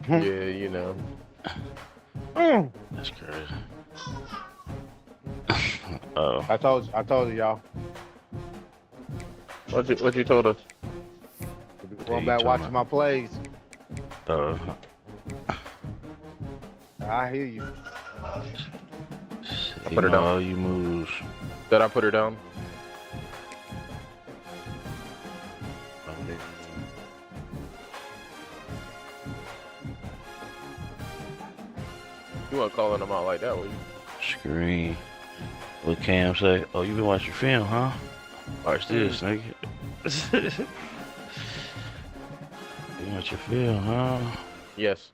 Yeah, you know. That's crazy. Oh, I told you, y'all. What you told us? yeah, Going you back talking watching my plays. about? I hear you. I He put her know down. all you moves. Did I put her down? You weren't calling them out like that, were you? Screen. What Cam say? Oh, you been watching film, huh? Watch this, nigga. You watch your film, huh? Yes.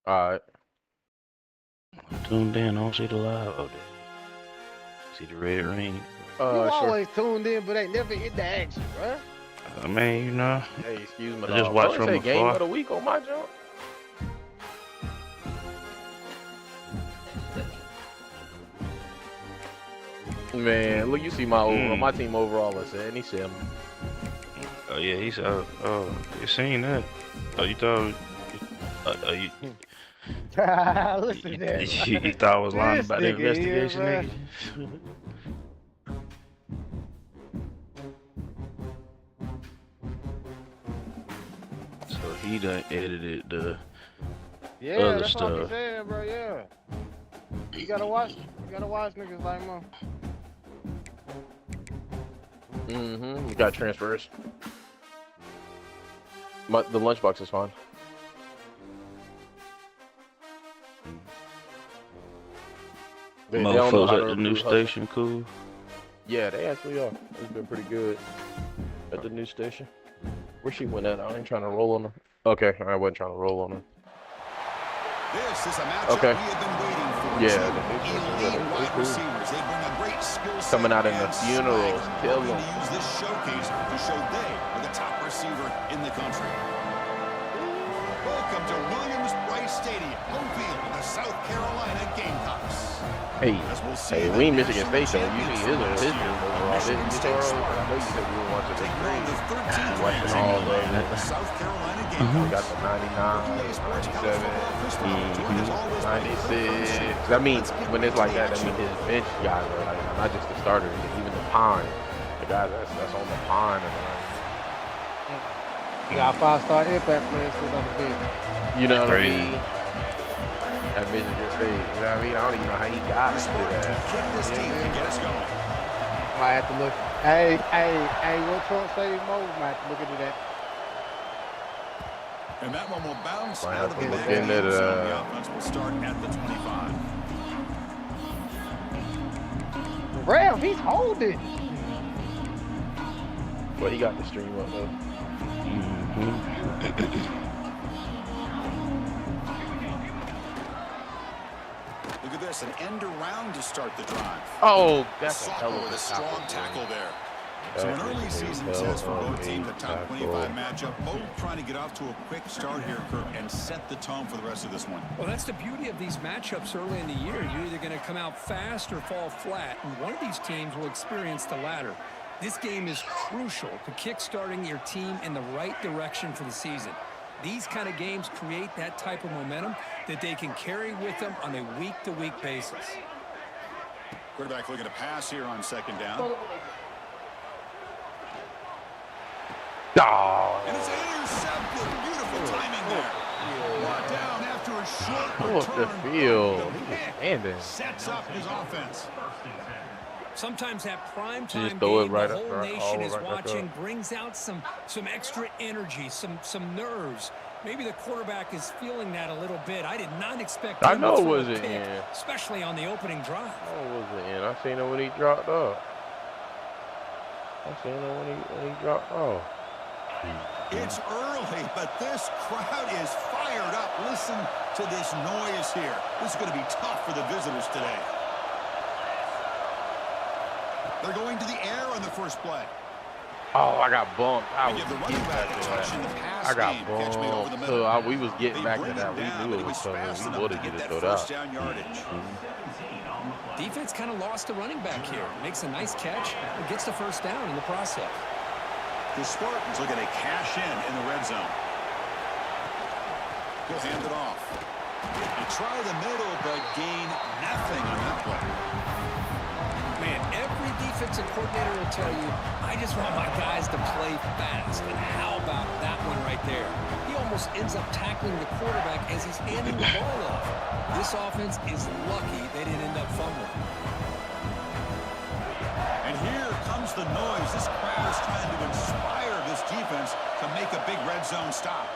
All right. Tuned in, I don't see the live update. See the red ring. You Sure. always tuned in, but ain't never in the action, bruh. I mean, you know. Hey, excuse me. I just watch from game afar. of the week on my jump. Man, look, you see my my team overall is and he said, Oh yeah, he said. Oh, you seen that? Oh, you thought? You Listen to that. you thought I was lying This about the nigga here, investigation, bruh. nigga? So he done edited the Yeah, other that's what I be stuff. saying, bro. Yeah. You gotta watch niggas like man. we got transfers. The lunchbox is fine. They don't know Motherfuckers how at to the new recruit hustle. station, cool. Yeah, they actually are. It's been pretty good at the new station. Where she went at? I ain't trying to roll on her. Okay, I wasn't trying to roll on her. This is a matchup Okay. we have been waiting for. Yeah, Two the new station is elite good. wide Cool. receivers. They bring a great skill set Coming out in the and funerals, swag, kill hoping them. to use this showcase to show they are the top receiver in the country. Welcome to Williams-Brice Stadium, home field of the South Carolina Gamecocks. Hey, As we'll see hey, the we in Michigan national State though. You see champions his from last team year, overall. Michigan Didn't you, State Toro? I Spartans. know you said you were watching the Taking on the stream. 13th Watching ranked all team, of the it. South Carolina We Gamecocks. got the 99, EA Sports 97, College Football Official joined as always by the 96. That means when it's like that means his bench guys are like not just the starters, even the pine. The guys that's on the pine. You got 5-star impact players sitting on the bench. You know what I Crazy. mean? That Michigan State. You know what I mean? I don't even know how he got The into Spartans that. will kick this team to get us going. Might have to look. Hey, what Trump say, Mo? Might have to look into that. And that one will bounce Might out have of to the look back into end zone. that. The offense will start at the 25. Rev, he's holding. But he got the stream up though. Look at this, an end around to start the drive. Oh, that's a Soccer hell of with a a strong tackle there. So an early season says for both teams, the top 25 matchup, both trying to get off to a quick start here, Kirk, and set the tone for the rest of this one. Well, that's the beauty of these matchups early in the year. You're either going to come out fast or fall flat, and one of these teams will experience the latter. This game is crucial to kick-starting your team in the right direction for the season. These kind of games create that type of momentum that they can carry with them on a week-to-week basis. Quarterback looking to pass here on second down. Oh, And it's intercepted. Beautiful timing there. Brought down after a short off the return. field. The He was pick standing. sets up his offense. Sometimes that prime Just time throw it game right the up, whole right, nation all is right back watching up. brings out some extra energy, some nerves. Maybe the quarterback is feeling that a little bit. I did not expect I him know to it throw a wasn't pick, in. especially on the opening drive. Oh, was it in? I seen it when he dropped off. I seen it when he dropped off. It's early, but this crowd is fired up. Listen to this noise here. This is going to be tough for the visitors today. They're going to the air on the first play. Oh, I got bumped. I They was give the running getting back back a to touch in the that. pass I got game. Catch made over the bumped. middle. So we was getting They back to bring that. it We down, knew but it he was was coming. fast We enough would to have get get it that thrown first out. down yardage. Defense kind of lost the running back here. Makes a nice catch and gets the first down in the process. The Spartans looking to cash in the red zone. He'll hand it off. They try the middle, but gain nothing on that play. Man, every defensive coordinator will tell you, I just want my guys to play fast. And how about that one right there? He almost ends up tackling the quarterback as he's handing the ball off. This offense is lucky they didn't end up fumbling. And here comes the noise. This crowd is trying to inspire this defense to make a big red zone stop.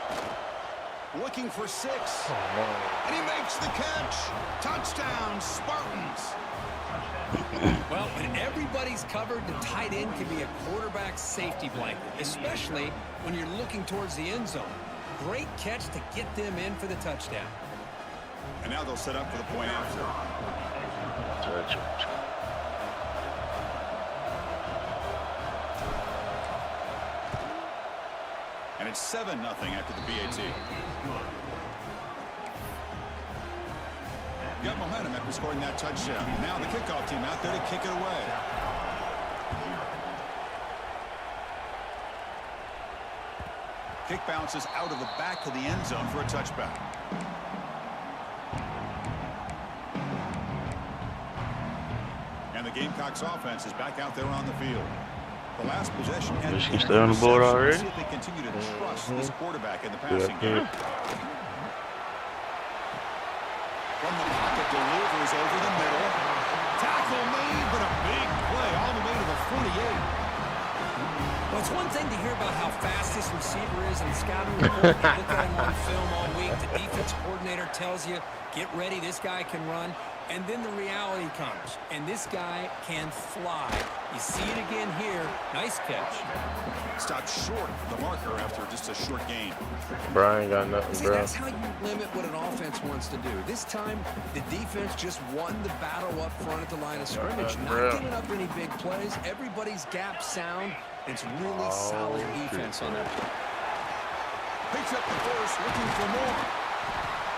Looking for 6. And he makes the catch. Touchdown, Spartans. Well, when everybody's covered, the tight end can be a quarterback's safety blanket, especially when you're looking towards the end zone. Great catch to get them in for the touchdown. And now they'll set up for the point after. And it's 7-0 after the BAT. Got momentum after scoring that touchdown. Now the kickoff team out there to kick it away. Kick bounces out of the back of the end zone for a touchback. And the Gamecocks offense is back out there on the field. The last possession had Michigan stay on the board already? See if they continue to trust this quarterback in the passing game. From the pocket, delivers over the middle. Tackle made, but a big play all the way to the 48. Well, it's one thing to hear about how fast this receiver is in scouting report. You look at him on film all week. The defense coordinator tells you, get ready, this guy can run. And then the reality comes, and this guy can fly. You see it again here. Nice catch. Stopped short of the marker after just a short gain. Brian got nothing, See, bro. that's how you limit what an offense wants to do. This time, the defense just won the battle up front at the line of scrimmage. Not giving up any big plays. Everybody's gap sound. It's really solid defense on that play. Picks up the first, looking for more.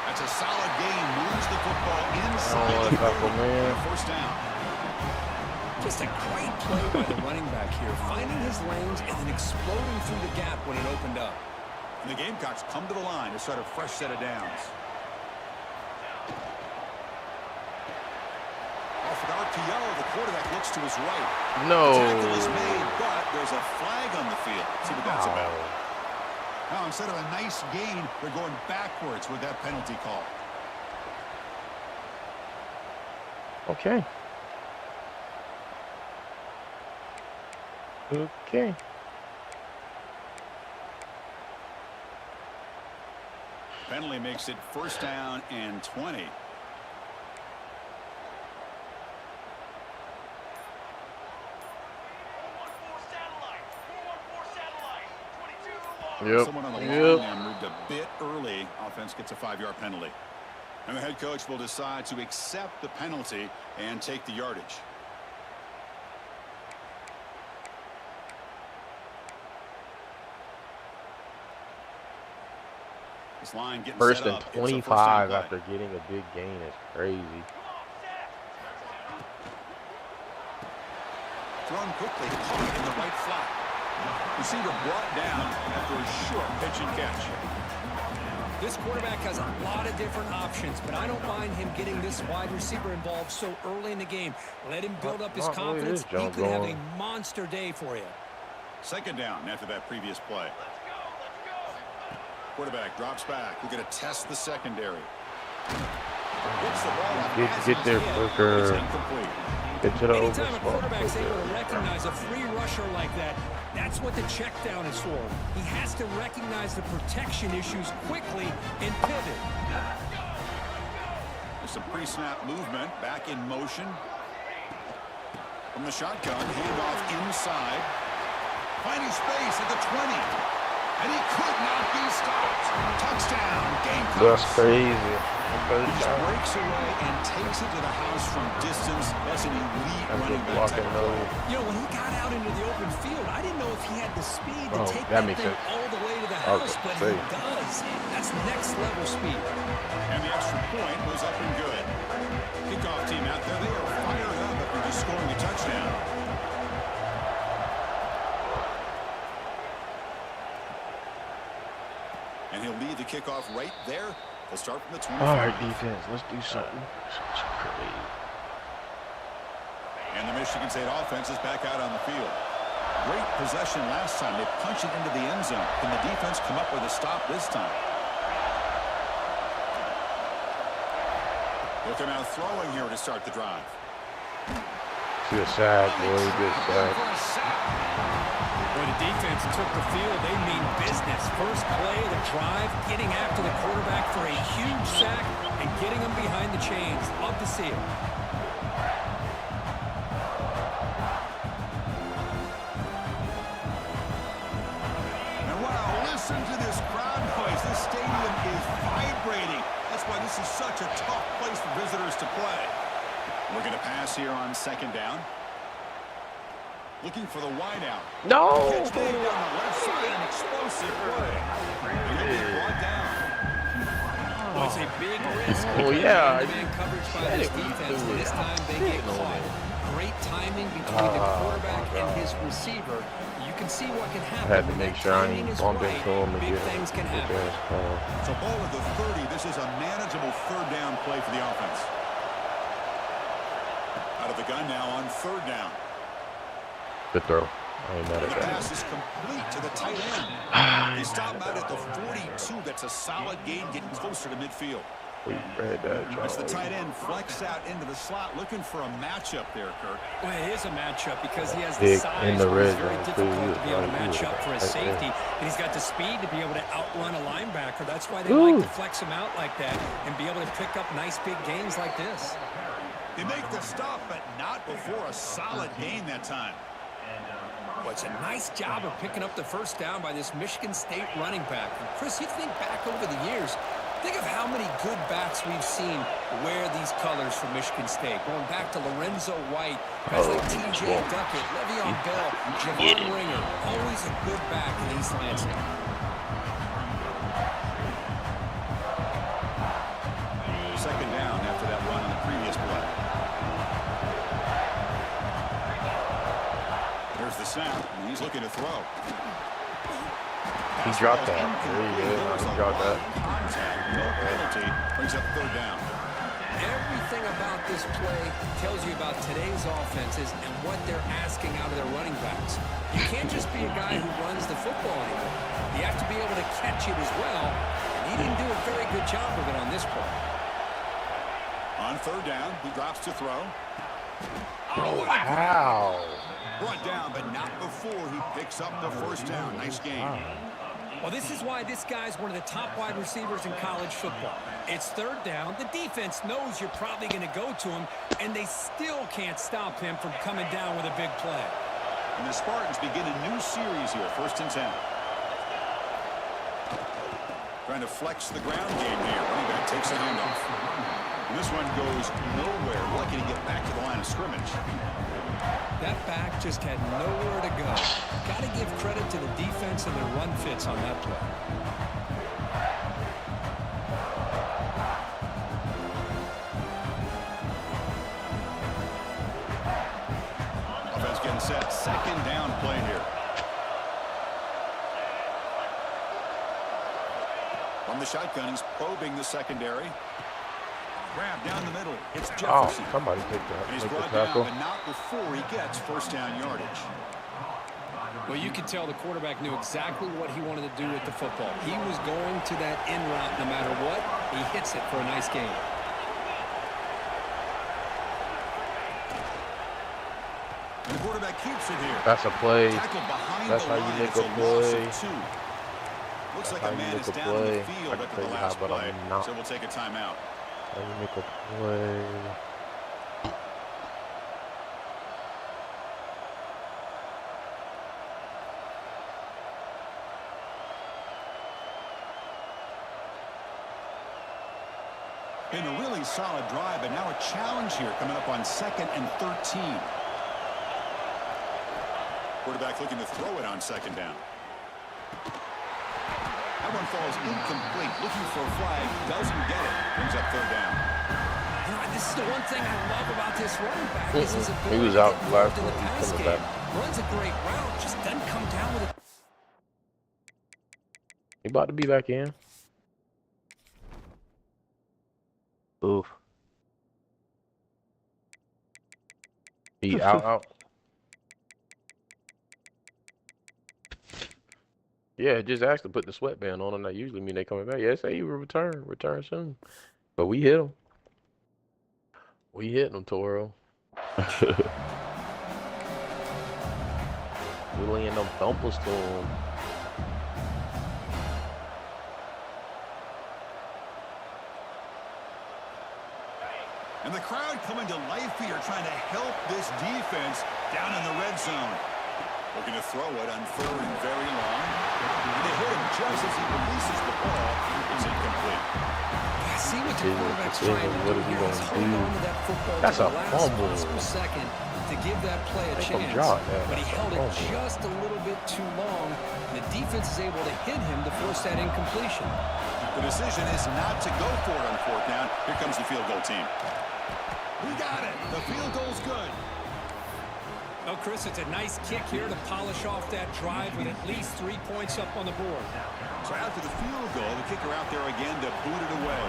That's a solid gain. Moves the football inside the 30. First down. Just a great play by the running back here, finding his lanes and then exploding through the gap when it opened up. And the Gamecocks come to the line to start a fresh set of downs. Off an RPO, the quarterback looks to his right. No. Tackle is made, but there's a flag on the field. Let's see what that's about. Now, instead of a nice gain, they're going backwards with that penalty call. Okay. Okay. Penalty makes it first down and 20. Yep. Someone on the line now moved a bit early. Offense gets a 5-yard penalty. And the head coach will decide to accept the penalty and take the yardage. This line getting First set and up. It's a 25 first after getting a big gain is crazy. Thrown quickly, caught in the right flat. Receiver brought down after a short pitch and catch. This quarterback has a lot of different options, but I don't mind him getting this wide receiver involved so early in the game. Let him build up his confidence. He could have a monster day for you. Second down after that previous play. Quarterback drops back. We're going to test the secondary. Gets the ball off Get there quicker. It's incomplete. Get to the Anytime a overspot. quarterback's able to recognize a free rusher like that, that's what the check down is for. He has to recognize the protection issues quickly and pivot. There's some pre-snap movement. Back in motion. From the shotgun, handoff inside. Finding space at the 20. And he could not be stopped. Touchdown, Gamecocks. That's crazy. He just breaks away and takes it to the house from distance. That's an elite running back type of play. You know, when he got out into the open field, I didn't know if he had the speed to take that that makes thing sense. all the way to the I was house, but gonna he does. That's next level speed. And the extra point was up and good. Kickoff team out there. They are fired up after just scoring a touchdown. And And he'll lead the kickoff right there. They'll start from the 25. All right, defense, let's do something. And the Michigan State offense is back out on the field. Great possession last time. They punched it into the end zone. Can the defense come up with a stop this time? They'll come out throwing here to start the drive. Good sack, boy. Good sack. When the defense took the field, they mean business. First play of the drive, getting after the quarterback for a huge sack and getting him behind the chains. Love to see it. And wow, listen to this crowd noise. This stadium is vibrating. That's why this is such a tough place for visitors to play. We're going to pass here on second down. Looking for the wideout. No! Catch made down the left side, an explosive play. And he'll be brought down. Well, it's a big risk. Oh, yeah. Man coverage by this defense. This time they get caught. Great timing between the quarterback and his receiver. You can see what can happen. I had to make sure I ain't bump into him Big again. things can happen. So ball at the 30. This is a manageable third down play for the offense. Out of the gun now on third down. Good throw. I ain't mad And at the that. pass is complete to the tight end. They stop him out at the 42. That's a solid gain, getting closer to midfield. We read that, As the Joe. tight end flex out into the slot, looking for a matchup there, Kirk. Well, it is a matchup because he has the Big size. in the where it's red very zone, too. difficult He to was be able to right match here. up for his Right there. safety. And he's got the speed to be able to outrun a linebacker. That's why they like to flex him out like that and be able to pick up nice big gains like this. They make the stop, but not before a solid gain that time. Well, it's a nice job of picking up the first down by this Michigan State running back. And Chris, you think back over the years, think of how many good backs we've seen wear these colors for Michigan State. Going back to Lorenzo White, guys like T.J. Duckett, Le'Veon Bell, Javon Ringer. Always a good back in East Lansing. Second down after that run on the previous play. There's the snap, and he's looking to throw. He dropped that. There he is. There's He a dropped lot that. of contact, no penalty, brings up third down. Everything about this play tells you about today's offenses and what they're asking out of their running backs. You can't just be a guy who runs the football anymore. You have to be able to catch it as well. And he didn't do a very good job of it on this play. On third down, he drops to throw. Bro, how? Brought down, but not before he picks up the first down. Nice game. Well, this is why this guy's one of the top wide receivers in college football. It's third down. The defense knows you're probably going to go to him, and they still can't stop him from coming down with a big play. And the Spartans begin a new series here, 1st and 10. Trying to flex the ground game here. Running back takes a handoff. And this one goes nowhere. Lucky to get back to the line of scrimmage. That back just had nowhere to go. Got to give credit to the defense and their run fits on that play. Offense getting set. Second down play here. From the shotgun, he's probing the secondary. Grab down the middle. It's Oh, Jefferson. somebody take And he's the brought tackle. down, but not before he gets first down yardage. Well, you could tell the quarterback knew exactly what he wanted to do with the football. He was going to that in route no matter what. He hits it for a nice gain. And the quarterback keeps it here. That's a play. Tackled behind That's the how you line. make It's a loss of play. 2. Looks That's like how a you man make is a down in the play. I field can after tell the you how, last but play. I'm not. So we'll take a timeout. How you make a play? Been a really solid drive, but now a challenge here coming up on 2nd and 13. Quarterback looking to throw it on second down. That one falls incomplete. Looking for a flag. Doesn't get it. Brings up third down. You know, this is the one thing I love about this running back is his ability He was to out get last involved in the week. He's pass coming game. back. Runs a great route, just doesn't come down with it. He about to be back in. Oof. He out. Yeah, just asked to put the sweatband on, and that usually mean they coming back. Yeah, say he will return soon. But we hit him. We hit him, Toro. We laying them thumpers to him. And the crowd coming to life here, trying to help this defense down in the red zone. Looking to throw it on 3rd and very long. And they hit him just as he releases the ball. It's incomplete. I see what the quarterback's trying to What do is he here. He's gonna holding do? on to that football That's to a the last fumble. possible second to give that play a They gonna chance. drop that. But he That's a held it fumble. just a little bit too long. The defense is able to hit him to force that incompletion. The decision is not to go for it on 4th down. Here comes the field goal team. We got it. The field goal's good. Well, Chris, it's a nice kick here to polish off that drive with at least 3 points up on the board. So after the field goal, the kicker out there again to boot it away.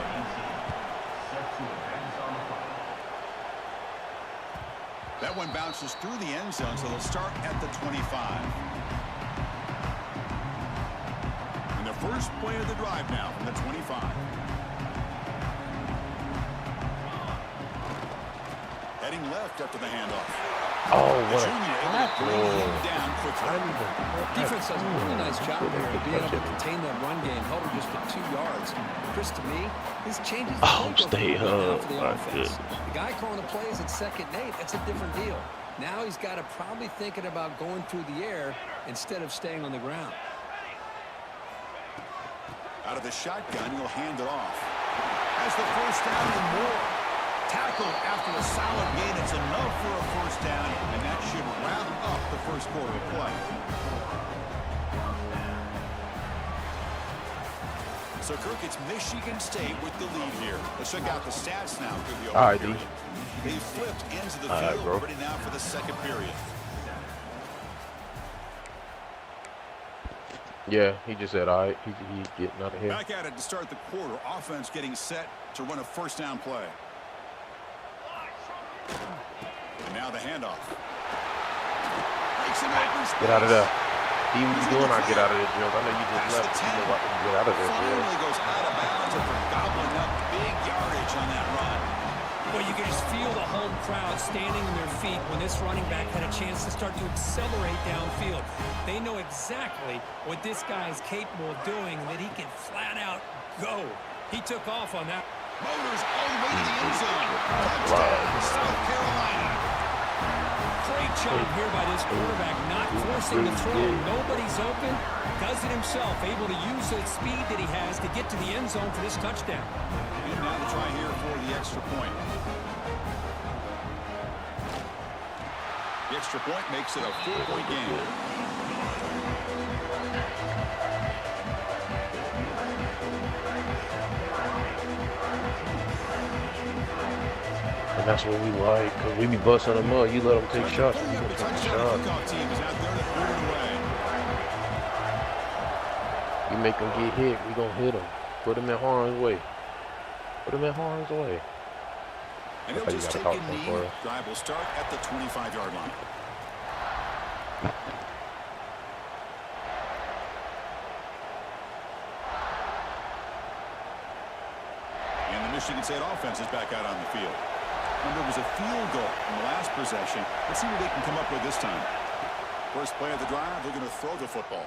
That one bounces through the end zone, so they'll start at the 25. And the first play of the drive now from the 25. Heading left after the handoff. Oh, The what junior able to a bring him tackle. down I quickly. didn't even. Defense does a really nice job here of being able to contain that run game, held him just to 2 yards. Chris, to me, this changes the Oh, tempo stay for the up. My offense. goodness. The guy calling the plays at 2nd and 8, that's a different deal. Now he's got to probably thinking about going through the air instead of staying on the ground. Out of the shotgun, he'll hand it off. Has the first down and more. Tackled after a solid gain. It's enough for a first down, and that should wrap up the first quarter of play. So, Kirk, it's Michigan State with the lead here. Let's check out the stats now through the All right, opening D. period. They flipped into the All right, field, bro. ready now for the second period. Yeah, he just said, all right, he's getting out of here. Back at it to start the quarter. Offense getting set to run a first down play. And now the handoff. Breaks an open space. Get out of there. He was doing, I get out of there, Jones. I know you Past just the left. 10. You know what? Get out of there, Jones. Finally goes out of bounds after gobbling up big yardage on that run. Well, you can just feel the home crowd standing on their feet when this running back had a chance to start to accelerate downfield. They know exactly what this guy is capable of doing and that he can flat out go. He took off on that. Motors all the way to the end zone. Touchdown, South Carolina. Great job here by this quarterback, not forcing the throw. Nobody's open. Does it himself, able to use the speed that he has to get to the end zone for this touchdown. And now the try here for the extra point. The extra point makes it a 4-point game. And that's what we like, because we be busting them up. You let them take shots. You The gonna take a touchdown shot. kickoff team is out there to boot it away. You make them get hit, we gonna hit them. Put them in harm's way. Put them in harm's way. And That's he'll how you just gotta take a talk to knee. him, Corey. Drive will start at the 25-yard line. And the Michigan State offense is back out on the field. Remember, it was a field goal in the last possession. Let's see what they can come up with this time. First play of the drive, they're going to throw the football.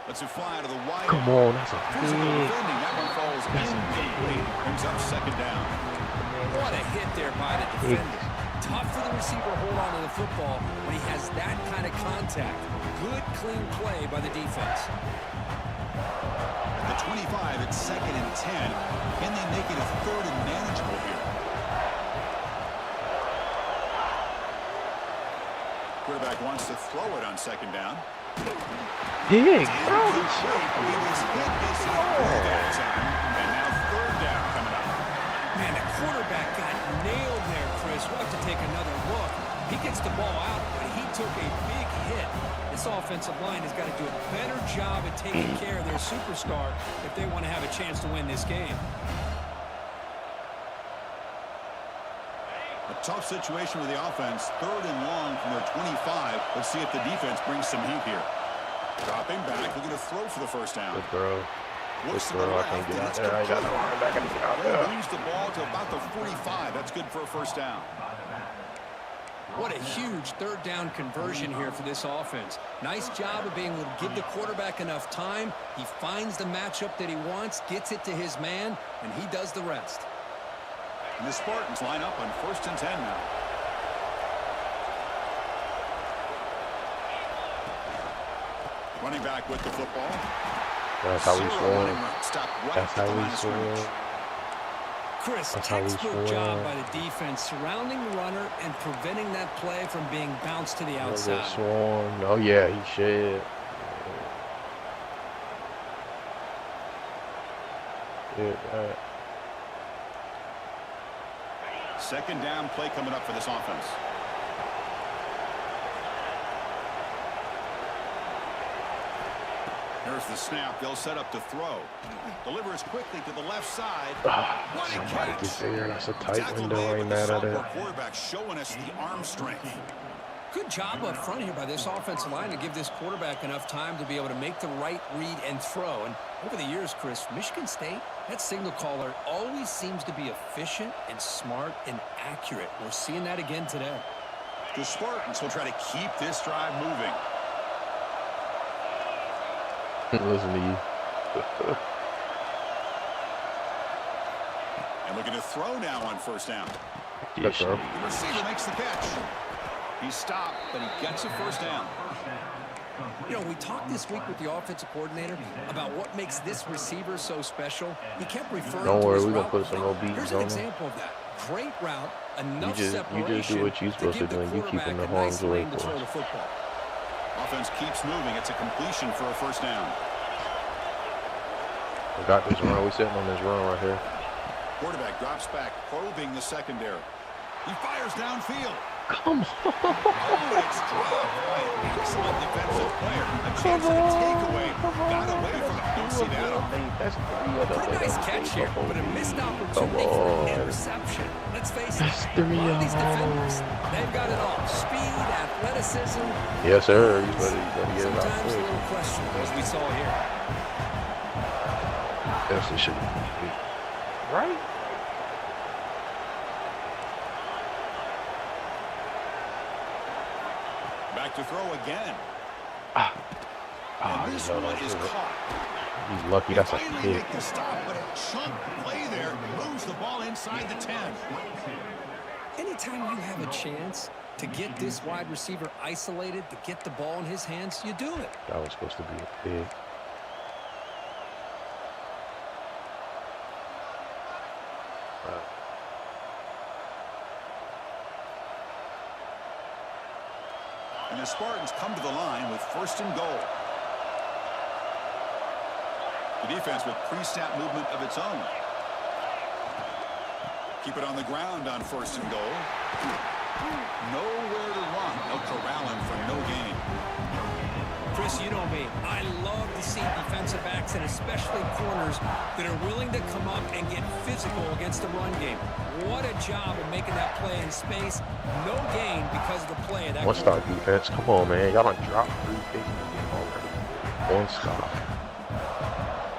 Lets it fly to the wide. Come on, that's a Physical big. defending. That one falls incomplete. Brings up second down. What a hit there by the defender. Tough for the receiver to hold on to the football when he has that kind of contact. Good, clean play by the defense. The 25 at 2nd and 10. Can they make it a 3rd and manageable here? Quarterback wants to throw it on 2nd down. Big, And bro. complete. He was hit his head that time. And now 3rd down coming up. Man, the quarterback got nailed there, Chris. We'll have to take another look. He gets the ball out, but he took a big hit. This offensive line has got to do a better job at taking care of their superstar if they want to have a chance to win this game. A tough situation with the offense. 3rd and long from their 25. Let's see if the defense brings some heat here. Dropping back, looking to throw for the first down. Good throw. Good Looks to the throw. I left, can't get and out it's there. I got complete. no running back. I can get out They there. moves the ball to about the 45. That's good for a first down. What a huge 3rd down conversion here for this offense. Nice job of being able to give the quarterback enough time. He finds the matchup that he wants, gets it to his man, and he does the rest. And the Spartans line up on 1st and 10 now. Running back with the football. That's how we Zero score. running room. Stop right That's at the how we line of scrimmage. score. Chris, That's how we textbook score. job by the defense surrounding the runner and preventing that play from being bounced to the Little outside. bit swarm. Oh yeah, he should. Yeah, 2nd down play coming up for this offense. Here's the snap. They'll set up to throw. Delivers quickly to the left side. What a somebody catch. get there. That's a tight Tackled window. there, I ain't but the mad at sophomore it. quarterback showing us the arm strength. Good job up front here by this offensive line to give this quarterback enough time to be able to make the right read and throw. And over the years, Chris, Michigan State, that signal caller always seems to be efficient and smart and accurate. We're seeing that again today. The Spartans will try to keep this drive moving. Listen to you. And looking to throw now on 1st down. Good throw. The receiver makes the catch. He stopped, but he gets a 1st down. You know, we talked this week with the offensive coordinator about what makes this receiver so special. He kept referring Don't to worry, his we're gonna route. put some more beats Here's on an him. example of that. Great route, enough You just separation do what you're supposed to give do, the and you keep quarterback him in a harm's nice way lane to for throw us. the football. Offense keeps moving. It's a completion for a 1st down. We got this run. We sitting on this run right here. Quarterback drops back, probing the secondary. He fires downfield. Come on. Oh, it's dropped by an excellent defensive player. A chance at a takeaway. Got away from it. Don't see that often. That's 3 of them. Pretty nice catch here, but a missed opportunity for an interception. Let's face it, That's a 3 lot of these of them. defenders, they've got it all. Speed, athleticism. Yes, sir. You better get it out Sometimes a quick. little questionable, as we saw here. Yes, it should be. Right? Back to throw again. Oh, And you this know one that's is it. caught. He's lucky. That's a Finally hit. make the stop, but a chunk play there moves the ball inside the 10. Anytime you have a chance to get this wide receiver isolated, to get the ball in his hands, you do it. That was supposed to be a pick. And the Spartans come to the line with 1st and goal. The defense with pre-snap movement of its own. Keep it on the ground on 1st and goal. Nowhere to run. They'll corral him for no gain. Chris, you know me. I love to see defensive backs and especially corners that are willing to come up and get physical against the run game. What a job of making that play in space. No gain because of the play of that One corner. stop defense. Come on, man. Y'all done dropped 3 picks in the game already. One stop.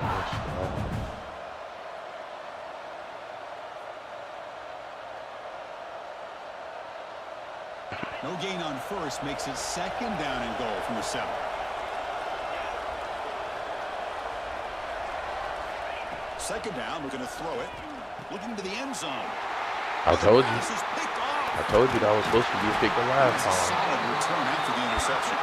One stop. No gain on 1st makes it 2nd down and goal from the 7. Second down, we're going to throw it. Looking to the end zone. I told you. Pass is picked off. I told you that was supposed to be a pick the last That's a time. solid return after the interception.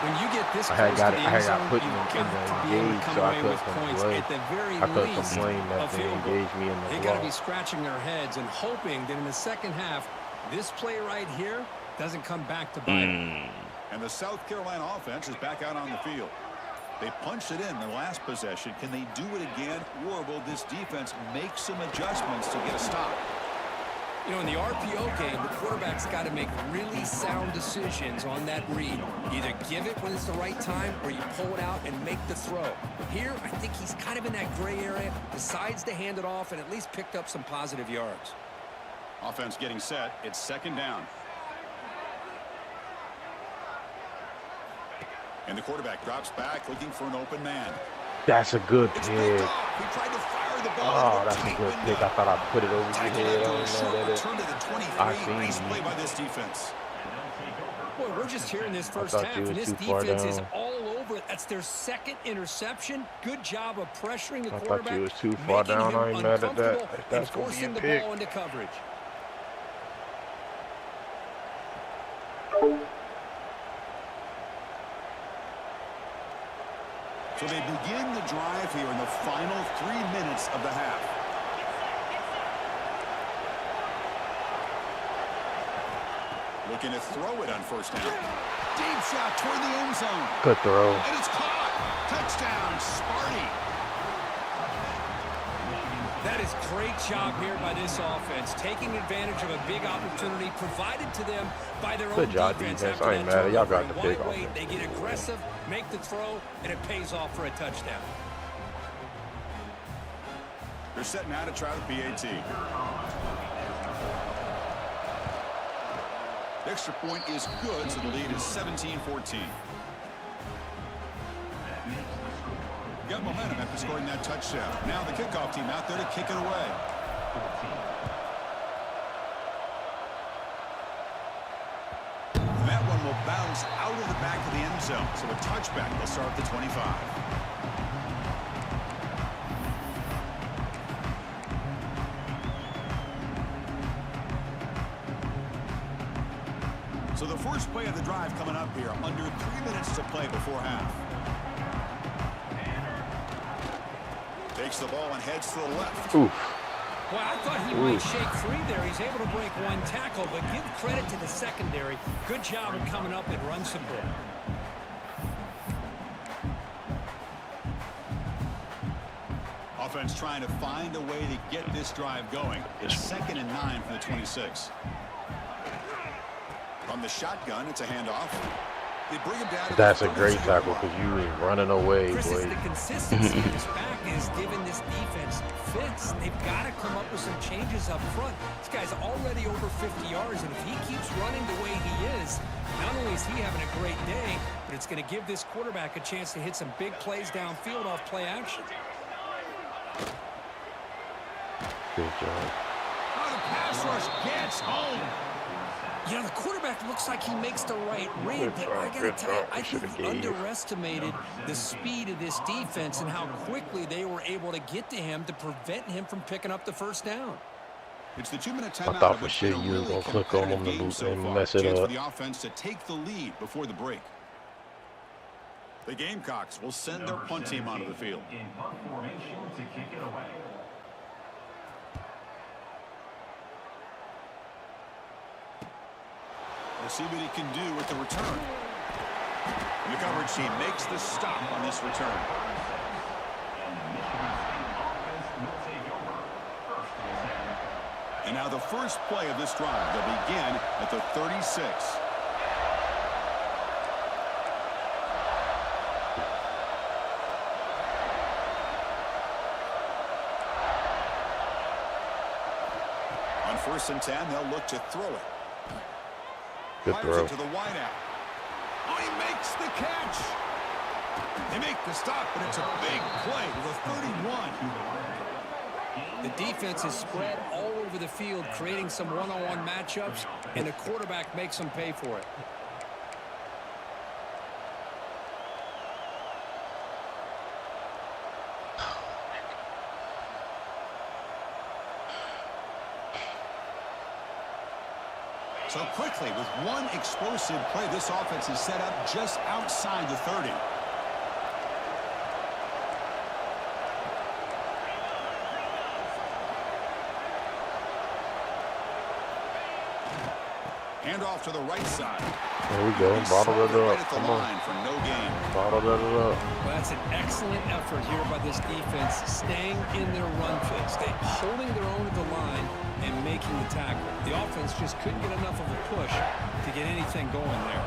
When you get this I had close got to it. the I end had got zone, put you've in got the to be able to engage, come so I away could with points complain. at the very I could least complain that a they field goal. engaged me in the They got to be block. scratching their heads and hoping that in the second half, this play right here doesn't come back to bite them. And the South Carolina offense is back out on the field. They punched it in the last possession. Can they do it again, or will this defense make some adjustments to get a stop? You know, in the RPO game, the quarterback's got to make really sound decisions on that read. Either give it when it's the right time, or you pull it out and make the throw. Here, I think he's kind of in that gray area, decides to hand it off, and at least picked up some positive yards. Offense getting set. It's second down. And the quarterback drops back looking for an open man. That's a good It's pick. picked off. He tried to fire the ball. Oh, into that's a tight good pick. I window. thought I'd put it over your Tackled head. after I a ain't short mad at it. return to the 23. I seen Nice you. play by this defense. Boy, we're just here in this first thought half, you and was this too far defense is down. all over it. That's their second interception. Good job of pressuring the I thought quarterback. you was too far making down. him I ain't mad at that. uncomfortable If and that's gonna be forcing a the pick. ball into coverage. So they begin the drive here in the final 3 minutes of the half. Looking to throw it on first down. Deep shot toward the end zone. Good throw. And it's caught. Touchdown, Sparty. That is great job here by this offense, taking advantage of a big opportunity provided to them by their Good own job, defense. defense. After I ain't that mad at y'all. turnover. Got the pick Why off wait? it. They get aggressive, make the throw, and it pays off for a touchdown. They're set now to try the PAT. The extra point is good, so the lead is 17-14. Got momentum after scoring that touchdown. Now the kickoff team out there to kick it away. And that one will bounce out of the back of the end zone. So a touchback will start at the 25. So the first play of the drive coming up here. Under 3 minutes to play before half. Takes the ball and heads to the left. Oof. Boy, I thought he might shake free there. He's able to break one tackle, but give credit to the secondary. Good job of coming up and run support. Offense trying to find a way to get this drive going. It's 2nd and 9 from the 26. From the shotgun, it's a handoff. They bring him down to That's the a great 32 tackle line. because you was running away, Chris, boy. it's the consistency of this back is giving this defense fits. They've got to come up with some changes up front. This guy's already over 50 yards, and if he keeps running the way he is, not only is he having a great day, but it's going to give this quarterback a chance to hit some big plays downfield off play action. Good job. Oh, the pass rush gets home. You know, the quarterback looks like he makes the right read, but I got to tell you, I think he underestimated the speed of this defense and how quickly they were able to get to him to prevent him from picking up the first down. It's the 2-minute timeout. I thought for It's sure been a you was really gonna click on him competitive game and so far. mess it Chance up. for the offense to take the lead before the break. The Gamecocks will send their punt team onto the field. In punt formation to kick it away. We'll see what he can do with the return. The coverage team makes the stop on this return. And now the first play of this drive. They'll begin at the 36. On 1st and 10, they'll look to throw it. Good Fires throw. it to the wideout. Oh, he makes the catch. They make the stop, but it's a big play to the 31. The defense is spread all over the field, creating some one-on-one matchups, and the quarterback makes them pay for it. So quickly, with one explosive play, this offense is set up just outside the 30. Handoff to the right side. There we go. Bottle it Right up. at the Come on. line for no gain. Bottle it up. Well, that's an excellent effort here by this defense, staying in their run fit, holding their own at the line and making the tackle. The offense just couldn't get enough of a push to get anything going there.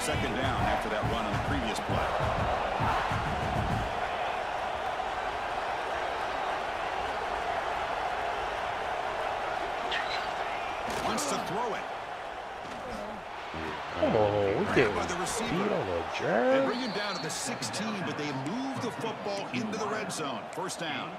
2nd down after that run on the previous play. grabbed by the Feet receiver. on the They drag. bring him down to the 16, but they move the football into the red zone. First down.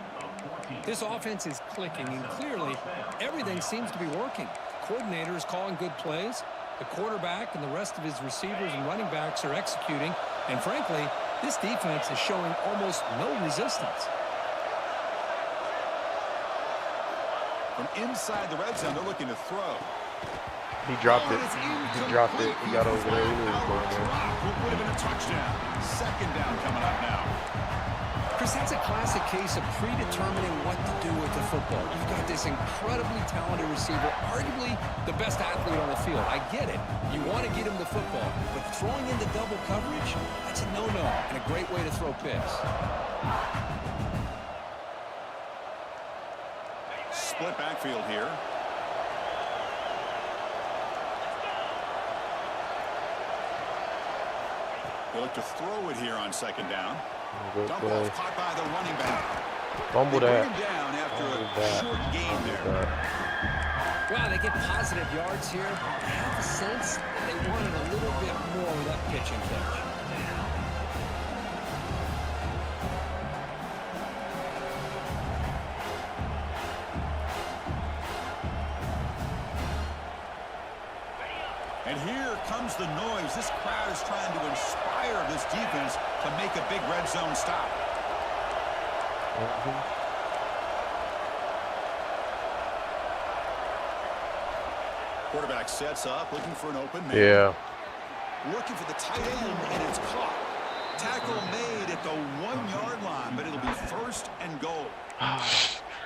This offense is clicking, and clearly everything seems to be working. The coordinator is calling good plays. The quarterback and the rest of his receivers and running backs are executing. And frankly, this defense is showing almost no resistance. From inside the red zone, they're looking to throw. He dropped Oh, it. and it's He dropped it. He got over there. He knew he was going there. What would have been a touchdown. Second down coming up now. Chris, that's a classic case of predetermining what to do with the football. You've got this incredibly talented receiver, arguably the best athlete on the field. I get it. You want to get him the football, but throwing into double coverage, that's a no-no and a great way to throw picks. Split backfield here. They look to throw it here on second down. Good Dump play. off caught by the running back. Fumble They bring that. him down after Fumble a that. short gain Fumble there. that. Wow, they get positive yards here. I have the sense that they wanted a little bit more with that pitching catch. And here comes the noise. This crowd is trying to inspire this defense to make a big red zone stop. Quarterback sets up, looking for an open man. Yeah. Looking for the tight end, and it's caught. Tackle made at the 1 yard line, but it'll be first and goal.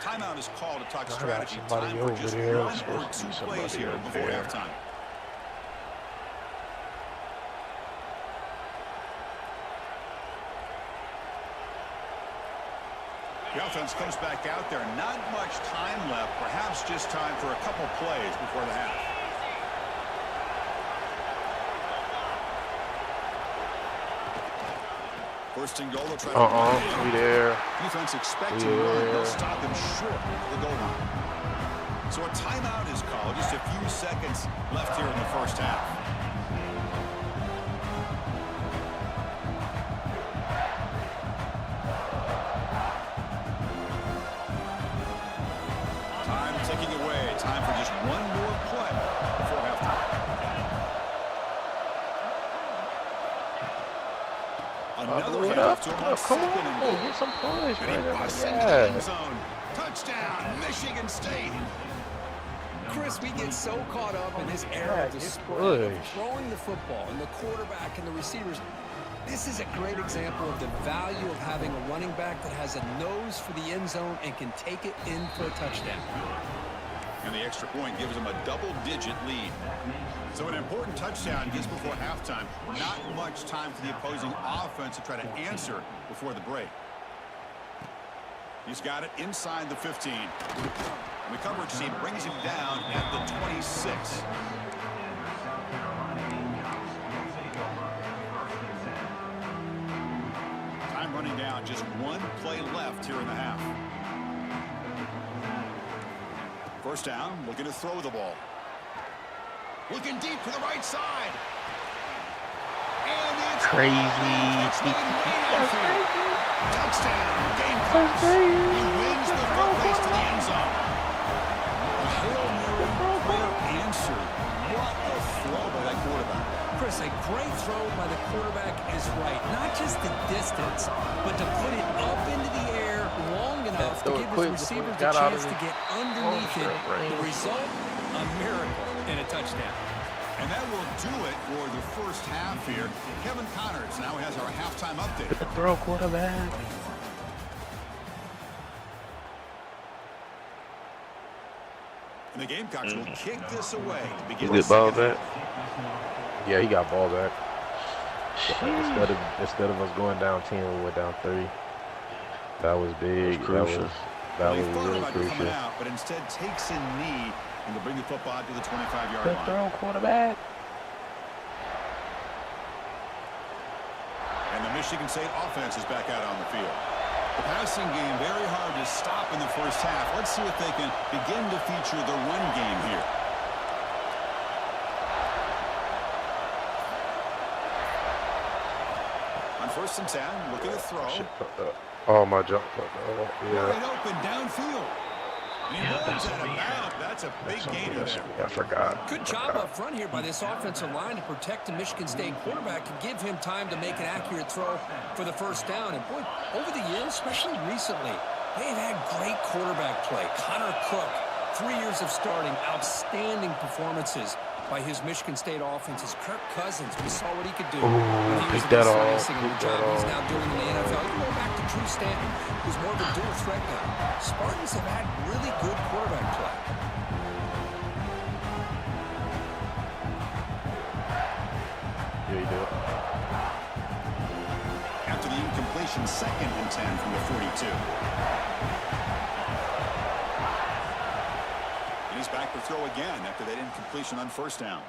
Timeout is called to talk I got strategy. somebody Time for over just there. one or Supposed to two be plays somebody here over before there. halftime. The offense comes back out there. Not much time left. Perhaps just time for a couple plays before the half. First and goal. They'll try to run it. We there. Defense expecting Yeah. run. They'll stop him short of the goal line. So a timeout is called. Just a few seconds left here in the first half. Time ticking away. Time for just one more play before halftime. Another What handoff up? to him Oh, on come second and on. goal. Get some points, And he man. busts into the end Yeah. zone. Touchdown, Michigan State. Chris, we get so caught up in this era Yeah, of the get sport, pushed. throwing the football and the quarterback and the receivers. This is a great example of the value of having a running back that has a nose for the end zone and can take it in for a touchdown. And the extra point gives them a double-digit lead. So an important touchdown just before halftime. Not much time for the opposing offense to try to answer before the break. He's got it inside the 15. And the coverage team brings him down at the 26. Time running down. Just one play left here in the half. First down, looking to throw the ball. Looking deep to the right side. And it's Crazy. touchdown. Game close. He wins the foot race to the end zone. A Hail Mary prayer answered. What a throw by that quarterback. Chris, a great throw by the quarterback is right. Not just the distance, but to put it up into the air long enough to throw it give quick his before receivers it the got out of chance to his get underneath it. range. The result, a miracle and a touchdown. And that will do it for the first half here. Kevin Connors now has our halftime update. The throw quarterback. And the Gamecocks will kick this away to begin You the get ball second back? half. Yeah, he got ball back. Instead of us going down 10, we went down 3. That was big. That was crucial. That They was thought really about coming crucial. out, but instead takes a knee and will bring the football out to the 25-yard The line. throw quarterback. And the Michigan State offense is back out on the field. The passing game very hard to stop in the first half. Let's see if they can begin to feature the run game here. On 1st and 10, look at the throw. Shit fucked up. Oh, my jump fucked up. Yeah. Wide open downfield. And he runs out of bounds. That's a big gainer there. I forgot. Good job up front here by this offensive line to protect the Michigan State quarterback and give him time to make an accurate throw for the first down. And, boy, over the years, especially recently, they've had great quarterback play. Connor Cook, 3 years of starting, outstanding performances by his Michigan State offenses. Kirk Cousins, we saw what he could do. when he was pick in that East off, Lansing, and the pick job that he's off. now doing in the NFL. You go back to Drew Stanton, who's more of a dual threat guy. Spartans have had really good quarterback play. Yeah, you do. After the incompletion, 2nd and 10 from the 42. And he's back to throw again after that incompletion on 1st down.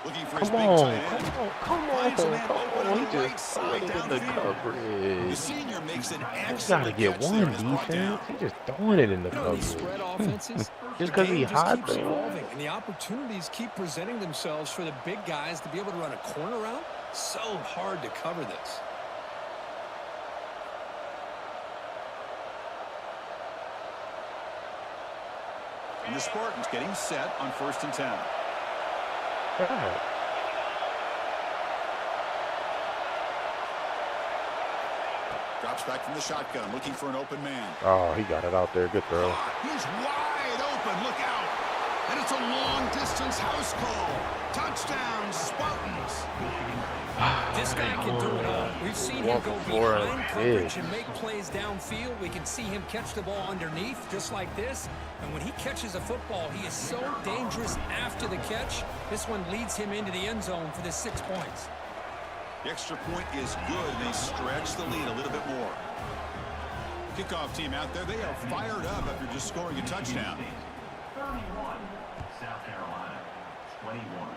Looking for his Come big on, tight end. come Finds a on, man come open on. on He the right just side in the downfield. The coverage. senior makes an He's got to excellent get catch there one and is brought down. defense. He's just throwing it in the You know, these coverage. spread offenses, Just the 'cause he game just hot keeps there. evolving, and the opportunities keep presenting themselves for the big guys to be able to run a corner route. So hard to cover this. And the Spartans getting set on 1st and 10. God. Drops back from the shotgun, looking for an open man. Oh, he got it out there. Good throw. He's wide open. Look out. And it's a long-distance house call. Touchdown, Spartans. This guy can do it all. We've seen him go 1-for-4 behind on coverage this. and make plays downfield. We can see him catch the ball underneath, just like this. And when he catches a football, he is so dangerous after the catch. This one leads him into the end zone for the 6 points. The extra point is good, and they stretch the lead a little bit more. Kickoff team out there, they are fired up after just scoring a touchdown. 31, South Carolina, 21.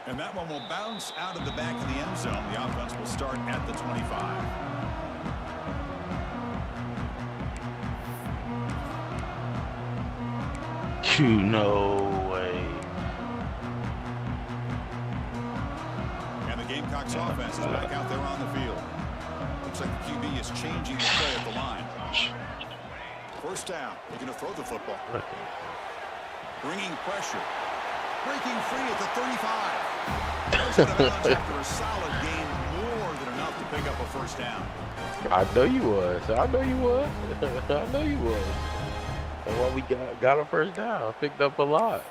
And that one will bounce out of the back of the end zone. The offense will start at the 25. No way. And the Gamecocks offense is back out there on the field. Looks like the QB is changing the play at the line. 1st down. They're going to throw the football. Bringing pressure. Breaking free at the 35. Goes out of bounds after a solid gain, more than enough to pick up a 1st down. I know you was. I know you was. I know you was. And what we got a 1st down. Picked up a lot.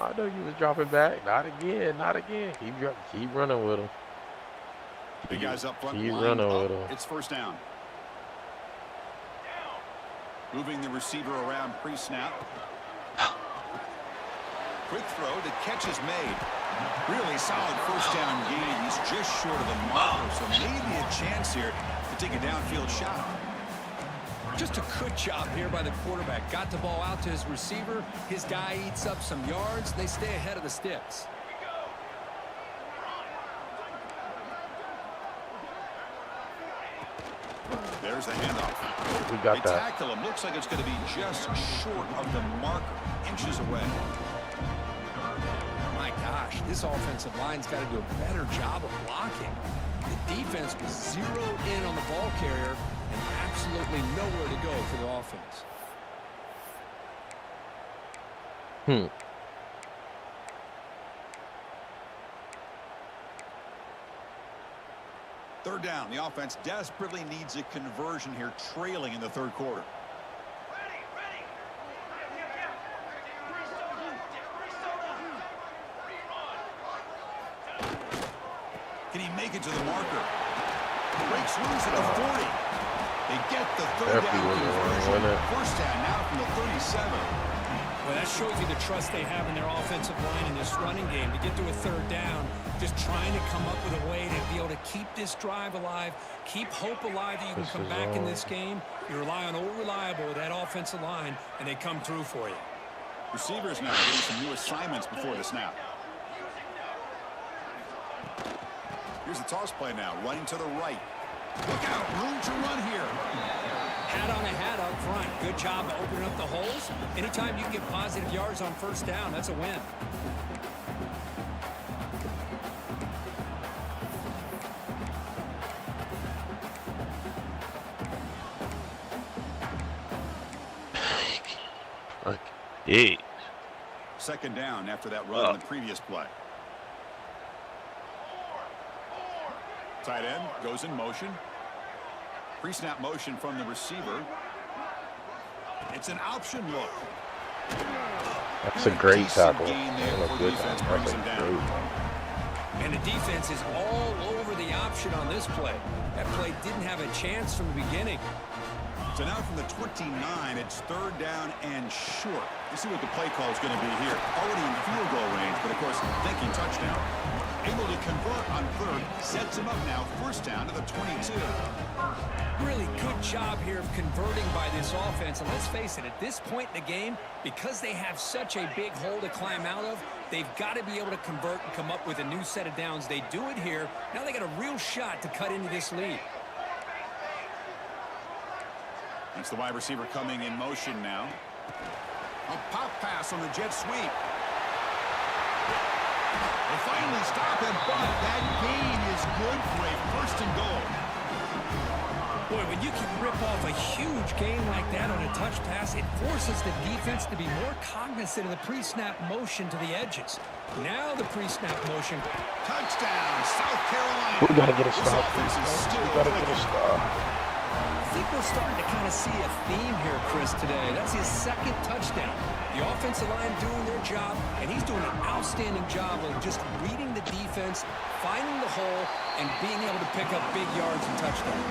I know you was dropping back. Not again. Not again. Keep running with him. The guys up front Keep lined running up. with him. It's 1st down. Moving the receiver around pre-snap. Quick throw. The catch is made. Really solid 1st down gain. He's just short of the marker, so maybe a chance here to take a downfield shot. Just a good job here by the quarterback. Got the ball out to his receiver. His guy eats up some yards. They stay ahead of the sticks. There's the handoff. We got They that. tackle him. Looks like it's going to be just short of the marker. Inches away. My gosh, this offensive line's got to do a better job of blocking. The defense was zeroed in on the ball carrier and absolutely nowhere to go for the offense. Third down. The offense desperately needs a conversion here, trailing in the 3rd quarter. Can he make it to the marker? Breaks loose at the 40. They get the 3rd Definitely down wasn't wrong, conversion. wasn't it? 1st down now from the 37. Well, that shows you the trust they have in their offensive line in this running game to get to a 3rd down, just trying to come up with a way to be able to keep this drive alive, keep hope alive that you can This come is back in wrong. this game. You rely on Old Reliable with that offensive line, and they come through for you. Receivers now getting some new assignments before the snap. Here's the toss play now, running to the right. Look out, room to run here. Hat on a hat up front. Good job of opening up the holes. Anytime you can get positive yards on 1st down, that's a win. Yeah. Second down after that run in the previous play. Tight end goes in motion. Pre-snap motion from the receiver. It's an option look. That's a great tackle. Gain there That's a before good defense tackle. brings That's him a down. great. And the defense is all over the option on this play. That play didn't have a chance from the beginning. So now from the 29, it's third down and short. Let's see what the play call is going to be here. Already in field goal range, but of course, thinking touchdown. Able to convert on third, sets him up now, first down to the 22. Really good job here of converting by this offense. And let's face it, at this point in the game, because they have such a big hole to climb out of, they've got to be able to convert and come up with a new set of downs. They do it here. Now they got a real shot to cut into this lead. That's the wide receiver coming in motion now. A pop pass on the jet sweep. They finally stop him, but that gain is good for a first and goal. Boy, when you can rip off a huge gain like that on a touch pass, it forces the defense to be more cognizant of the pre-snap motion to the edges. Now the pre-snap motion. Touchdown, South Carolina. We gotta get a This stop. offense is still We gotta get a clicking. stop. I think we're starting to kind of see a theme here, Chris, today. That's his second touchdown. The offensive line doing their job, and he's doing an outstanding job of just reading the defense, finding the hole, and being able to pick up big yards and touchdowns.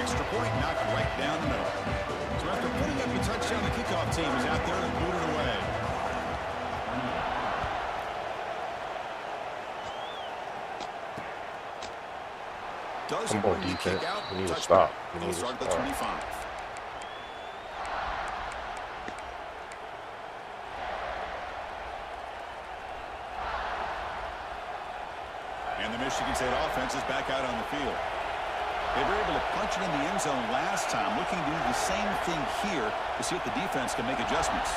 Extra point knocked right down the middle. So after putting up the touchdown, the kickoff team is out there and boot it away. Does Come on, bring the defense. kick out. We need to Touchback. stop. We They'll need to start at the stop. 25. And the Michigan State offense is back out on the field. They were able to punch it in the end zone last time, looking to do the same thing here to see if the defense can make adjustments.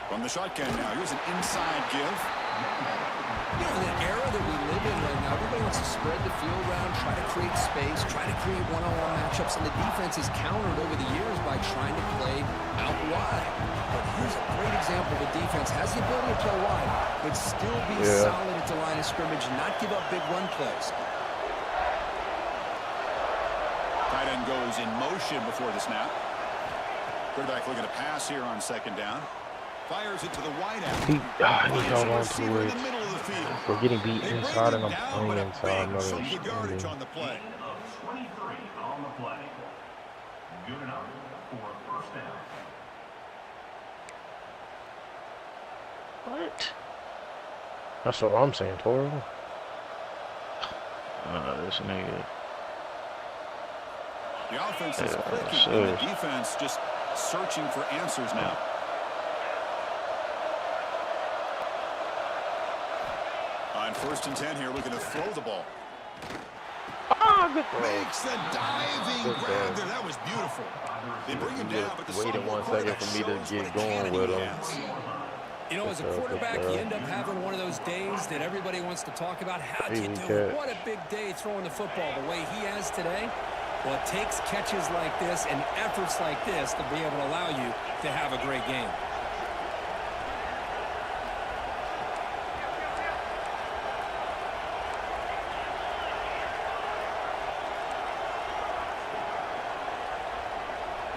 From the shotgun now, here's an inside give. You know, in the era that we live in right now, everybody wants to spread the field around, try to create space, try to create one-on-one matchups, and the defense is countered over the years by trying to play out wide. But here's a great example. The defense has the ability to play wide, but still be solid at the line of scrimmage and not give up big run plays. Tight end goes in motion before the snap. Quarterback looking to pass here on second down. Fires it to the wide out. He Finds held a on receiver to in it. the middle of the field. We're getting beat They bring inside him and I'm down, but playing a inside. I'm big not chunk of yardage understanding. on the play. Gain of 23 on the play. Good enough for a first down. What? That's what I'm saying, Toro. This nigga. The offense is clicking, sure. and the defense just searching for answers now. On first and 10 here, looking to throw the ball. Good throw. Makes the diving Good grab throw. there. That was beautiful. They bring him You down, but the waited sophomore 1 second quarterback for me to shows get what a going cannon with he him. has. You know, as a Good throw, quarterback, good you throw. end up having one of those days that everybody wants to talk about. How'd you Easy do catch. it? What a big day throwing the football the way he has today. Well, it takes catches like this and efforts like this to be able to allow you to have a great game.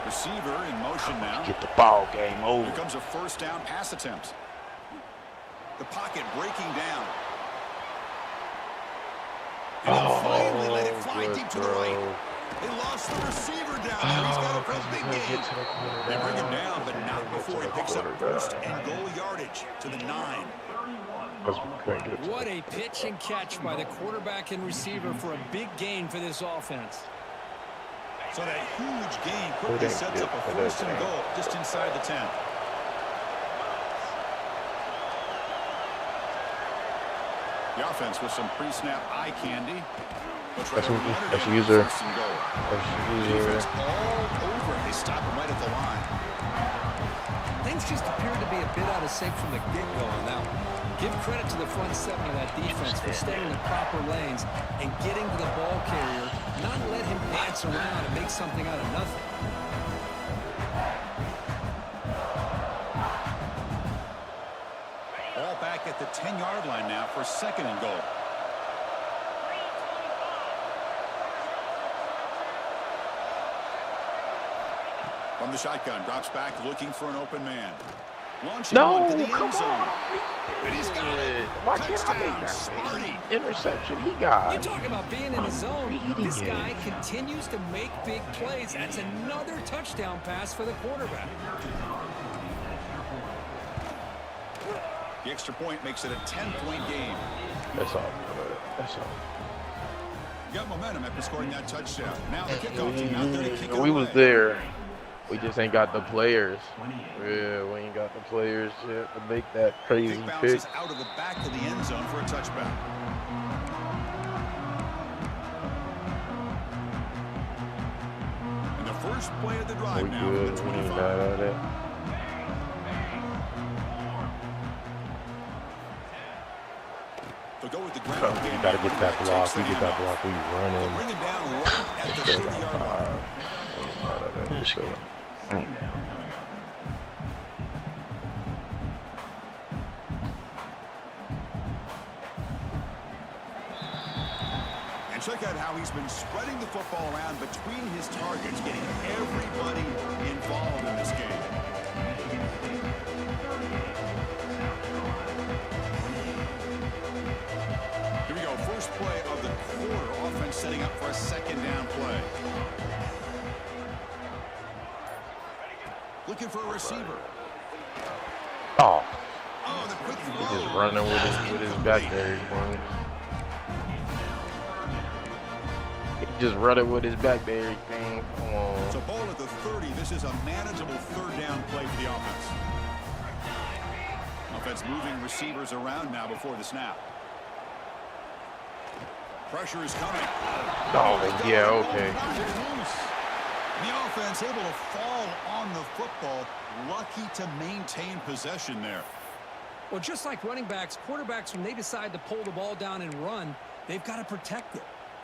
Receiver in motion now. Get the ball game Here over. comes a first down pass attempt. The pocket breaking down. And then finally let it fly good deep to the throw. right. They lost the receiver down there. He's got a because big we couldn't gain. get to the quarter They bring him down. down, but not Couldn't get before to he the picks up quarter first down. and goal yardage to the 9. Because we couldn't get to What the- a pitch and catch by the quarterback and receiver for a big gain for this offense. So that huge gain quickly didn't sets get up a to that first and thing. goal just inside the 10. The offense with some pre-snap eye candy. Looks right That's over what- the underneath that's for user. first and goal. That's Defense user. all over it. They stop him right at the line. Things just appeared to be a bit out of sync from the get-go on that one. Give credit to the front seven of that defense for staying in the proper lanes and getting to the ball carrier, not let him dance around and make something out of nothing. Ball back at the 10-yard line now for 2nd and goal. From the shotgun, drops back looking for an open man. Launching one to the end zone. And he's got it. Why can't I Touchdown, make that Sparty. interception he got? You talk about being in the zone. This Idiot. guy continues to make big plays. That's another touchdown pass for the quarterback. The extra point makes it a 10-point game. That's all. That's all. Got momentum after scoring that touchdown. Now the kickoff team out there to kick it We was away. there. We just ain't got the players. Yeah, we ain't got the players yet to make that crazy Kick pick. bounces out of the back of the end zone for a touchback. And the first play of the drive We now good. from We the ain't 25. mad at it. They'll go with the ground So game. you gotta get that Takes block. the We get that handoff. block. We They'll running. bring him down right at the Still got 30-yard line. 5. Ain't mad at it. Still. And check out how he's been spreading the football around between his targets, getting everybody involved in this game. Here we go, first play of the quarter. Offense setting up for a 2nd down play. Looking for a receiver. Oh, Oh, the quick he throw. just running with his back there. Man. He just running with his back there. Man. Come It's a on. ball at the 30. This is a manageable 3rd down play for the offense. Offense moving receivers around now before the snap. Pressure is coming. Oh, yeah, okay. The offense able to fall on the football. Lucky to maintain possession there. Well, just like running backs, quarterbacks, when they decide to pull the ball down and run, they've got to protect it.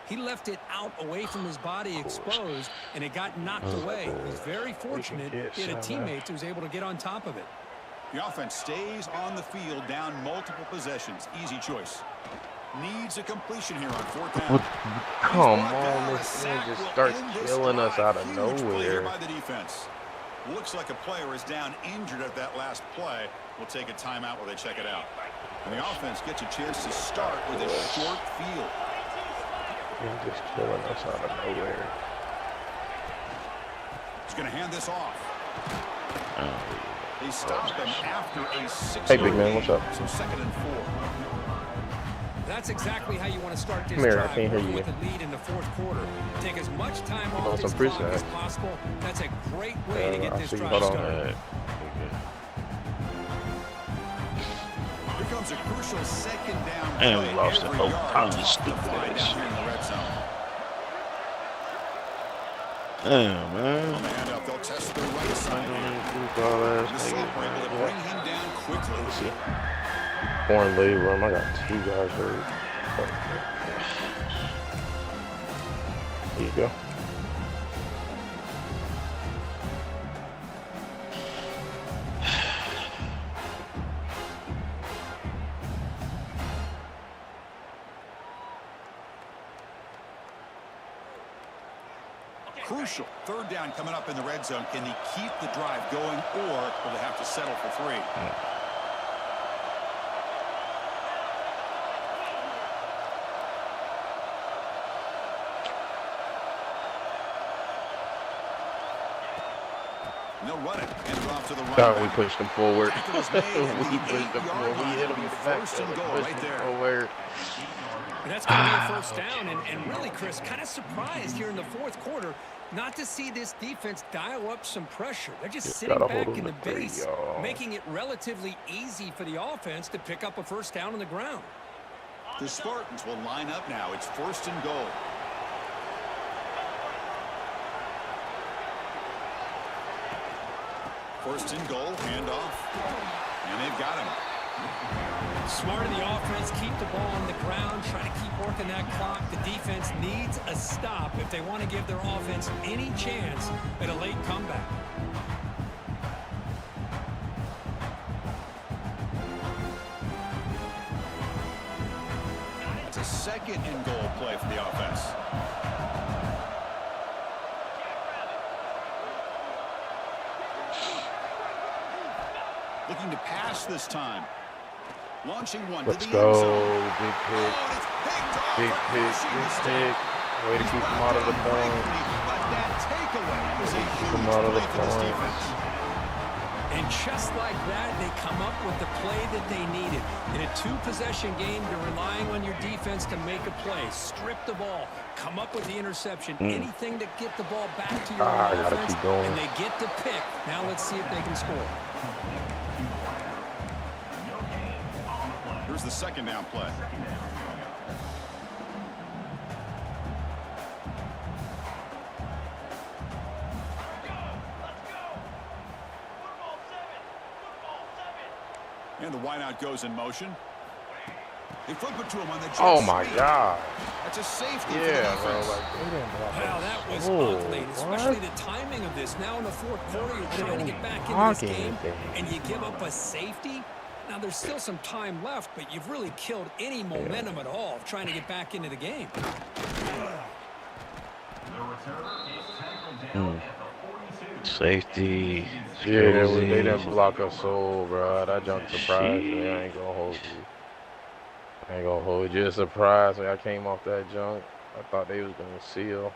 He left it out away from his body exposed, and it got knocked away. He's very fortunate he had a teammate who was able to get on top of it. The offense stays on the field down multiple possessions. Easy choice. Needs a completion here on 4th down. Come on, this man just starts killing us out of Huge play here nowhere. by the defense. Looks like a player is down injured at that last play. We'll take a timeout while they check it out. And the offense gets a chance to start with a short field. He's just killing us out of nowhere. He's going to hand this off. They stopped him after a 6-yard Hey, big man, what's gain. up? So 2nd and 4. That's exactly how you want to start this Come here, I drive, can't hear working you. with the lead in the 4th quarter. Take as much time off on this some clock preset. as possible. That's a great way to get I this see. drive Hold on. started. Here comes a crucial 2nd down And play. we lost it. Every Oh, yard I'm tough stupid to find ass. out here in the red zone. Damn, man. And up, they'll test the right side. The Let's Silver able to bring him down quickly. see. Foreign lead room. I got 2 guys hurt. There you go. Crucial. 3rd down coming up in the red zone. Can they keep the drive going, or will they have to settle for 3? And they'll run it. Hand it off to the God, right we back. pushed him forward. Tackle was made at We the pushed him 8-yard forward. We line. hit him It'll in be the back. first and goal Pushed right him there. forward. And that's going to be a first down. And really, Chris, kind of surprised here in the 4th quarter not to see this defense dial up some pressure. They're just sitting gotta back hold in the him to 3, base, y'all. making it relatively easy for the offense to pick up a first down on the ground. The Spartans will line up now. It's 1st and goal. First and goal, handoff, and they've got him. Smart of the offense, keep the ball on the ground, try to keep working that clock. The defense needs a stop if they want to give their offense any chance at a late comeback. It's a second and goal play for the offense. Looking to pass this time. Launching one Let's to the end go. zone. Big pick. Oh, and it's picked off. Big for pick. Hershey Big mistake. pick. Way to keep him out of the point. But that takeaway was a Keep him huge out of the play for this point. defense. And just like that, they come up with the play that they needed. In a two-possession game, you're relying on your defense to make a play. Strip the ball. Come up with the interception. Anything to get the ball back to your I gotta offense. keep going. And they get the pick. Now let's see if they can score. Here's the second down play. And the wideout goes in motion. They flip it to him on the jet Oh my sweep. God. That's a safety for the Yeah, bro. defense. Like, they didn't block Wow, us. that was Oh, ugly, especially what? the timing of this. Now in the fourth quarter, you're trying to get back into this Blocking game, anything. and you give up a safety. Now, there's still some time left, but you've really killed any momentum at all of trying to get back into the game. The returner is tackled down at the 42. Safety. Yeah, they Crazy. didn't block us so, bro. That junk surprised me. I ain't gonna hold you. I ain't gonna hold you. Just surprised when I came off that junk. I thought they was gonna seal.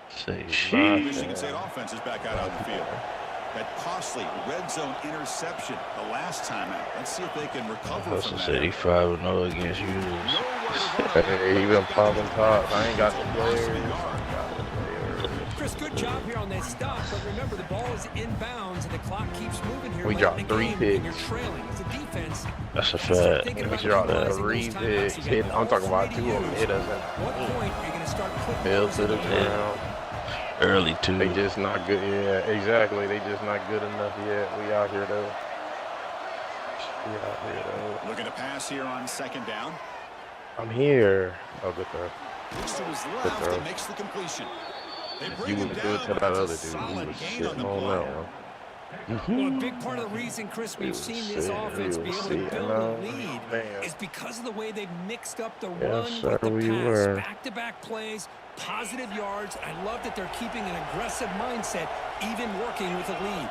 Say Nah. shit. Michigan State offense is back out on the field. That costly red zone interception the last time out. Let's see if they can recover Hustle from said he that. 5-0 against users. Nowhere to run. Hey, he been popping tops. I ain't got the players. Lost the I yard. ain't got the players. Chris, good job here on that stop, but remember, the ball is inbounds, and the clock keeps moving here. We late dropped in the 3 game, picks. And you're trailing. As a defense, That's a start fact. thinking We about dropped utilizing three those timeouts. picks. You got I'm talking all about three 2 to of them use. hit us. What point are you going to start putting Fell balls to in the the air? ground. Early too. They just not good. Yeah, exactly. They just not good enough yet. We out here though. We out here though. Looking to pass here on second down. I'm here. Oh, good throw. Looks to his Good left throw. and makes the completion. They You bring him would do down, it to but that it's a other dude. He solid was gain on sitting the on play. that one. Well, a big part of the reason, Chris, we've seen this offense be able to build a lead is because of the way they've mixed up the run Yes, sir, with the we pass. were. Back-to-back plays, positive yards. I love that they're keeping an aggressive mindset, even working with a lead.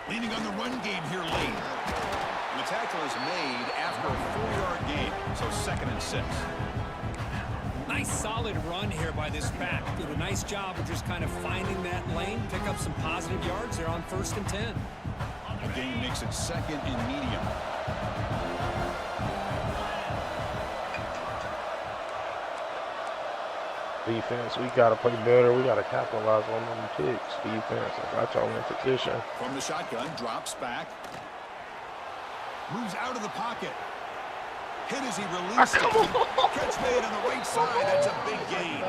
Leaning on the run game here late. And the tackle is made after a 4-yard gain, so 2nd and 6. Nice solid run here by this back. Did a nice job of just kind of finding that lane, pick up some positive yards there on 1st and 10. The game makes it 2nd and medium. Defense, we gotta play better. We gotta capitalize on them picks. Defense, I got y'all in position. From the shotgun, drops back. Moves out of the pocket. Hit as he released it. Catch made on the right side. That's a big gain.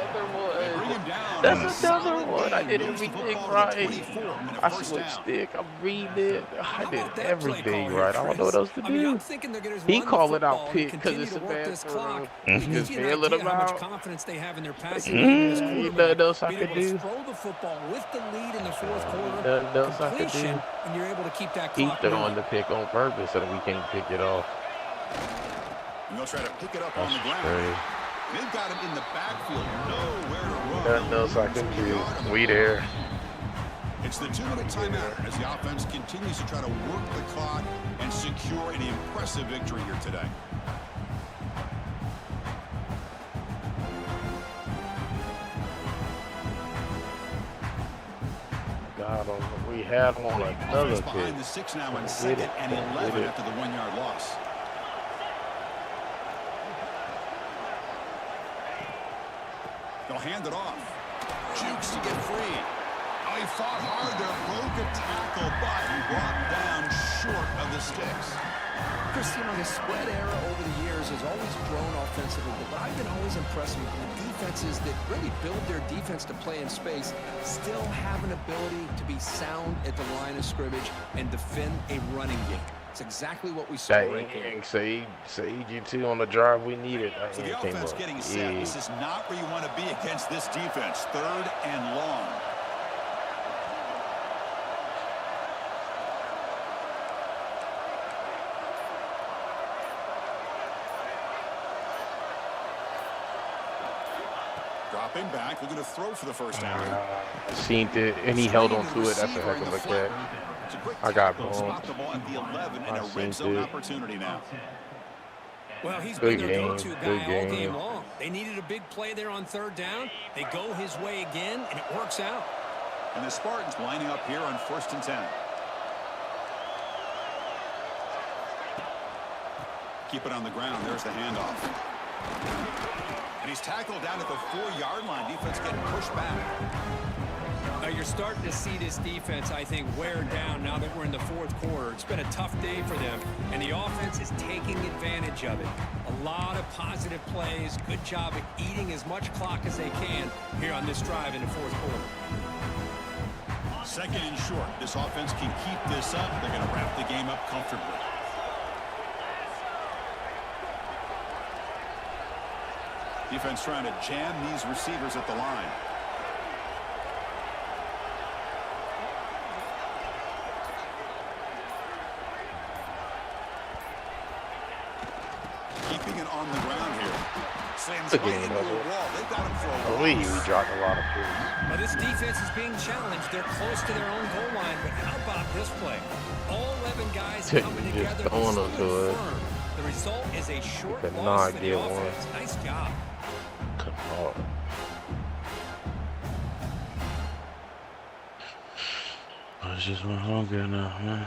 They bring him down. That's on a another solid one. I gain. did Moves the everything football to the right. 24 and a I first switched down. stick. I'm reading it. I How did about that play everything call right. here, I don't know what Chris? else to I mean, I'm do. thinking they're going to He run the call it out football and pick 'cause continue it's to a work bad this throw. clock. He It just gives you an bail it idea how much out. confidence they have in their passing game. This Nothing quarterback else I being could able to do. throw the football with the lead in the fourth quarter. Nothing else I could Completion, do. and you're able to keep that He clock throwing moving. the pick on purpose so that we can't pick it off. And they'll try to pick it up on That's the ground. crazy. They've got him in the backfield. Nowhere to run. Nothing else I can do. Yard on the We play. there. It's the 2-minute timeout as the offense continues to try to work the clock and secure an impressive victory here today. Got him. We had him on another Offense pick. behind the 6 now in Did 2nd it. and Did 11 it. after the 1-yard loss. They'll hand it off. Jukes to get free. Oh, he fought hard there, broke a tackle, but he brought down short of the sticks. Chris, you know, the spread era over the years has always grown offensively, but I've been always impressed with the defenses that really build their defense to play in space, still have an ability to be sound at the line of scrimmage and defend a running game. It's exactly what we saw right there. Dang, Sage you two on the drive we needed. So Dang, the came offense up. getting set. Yeah. This is not where you want to be against this defense. 3rd and long. Dropping back, looking to throw for the first down. Seen it, and he held on to it. That's a heck of a catch. I got boom. Spot the ball at the 11 and a red zone opportunity now. Well, he's Good been their game, go-to good guy all game game. long. They needed a big play there on 3rd down. They go his way again, and it works out. And the Spartans lining up here on 1st and 10. Keep it on the ground. There's the handoff. And he's tackled down at the 4-yard line. Defense getting pushed back. You're starting to see this defense, I think, wear down now that we're in the 4th quarter. It's been a tough day for them, and the offense is taking advantage of it. A lot of positive plays. Good job at eating as much clock as they can here on this drive in the 4th quarter. 2nd and short. This offense can keep this up. They're going to wrap the game up comfortably. Defense trying to jam these receivers at the line. Keeping it on the ground here. Slams Good right game, into brother. a wall. They've got him for a I long believe we time. dropped a lot of points. Well, this defense is being challenged. They're close to their own goal line, but how about this play? All 11 guys Just coming together. throwing them to stood us. firm. The result is a short could loss not for the get one. offense. Nice job. Come on. I just went hungry enough, man.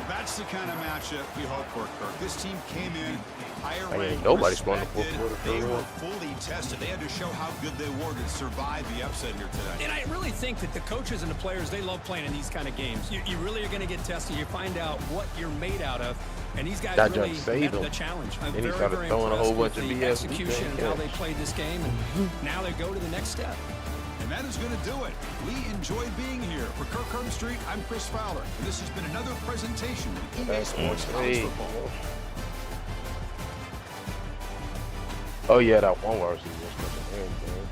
That's the kind of matchup we hope for, Kirk. This team came in higher I mean, ranked, nobody spawned the respected. 4th quarter They for were real. fully tested. They had to show how good they were to survive the upset here today. And I really think that the coaches and the players, they love playing in these kind of games. You really are going to get tested. You find out what you're made out of. And these guys That really just saved met them. the challenge. I'm Then he very, started very throwing a whole impressed bunch of with the BS execution and how defense. they played this game. And now they go to the next step. And that is going to do it. We enjoyed being here. For Kirk Herbstreit, I'm Chris Fowler. And this has been another presentation of EA That's Sports College insane. Football. Oh yeah, that one where he was pushing everything.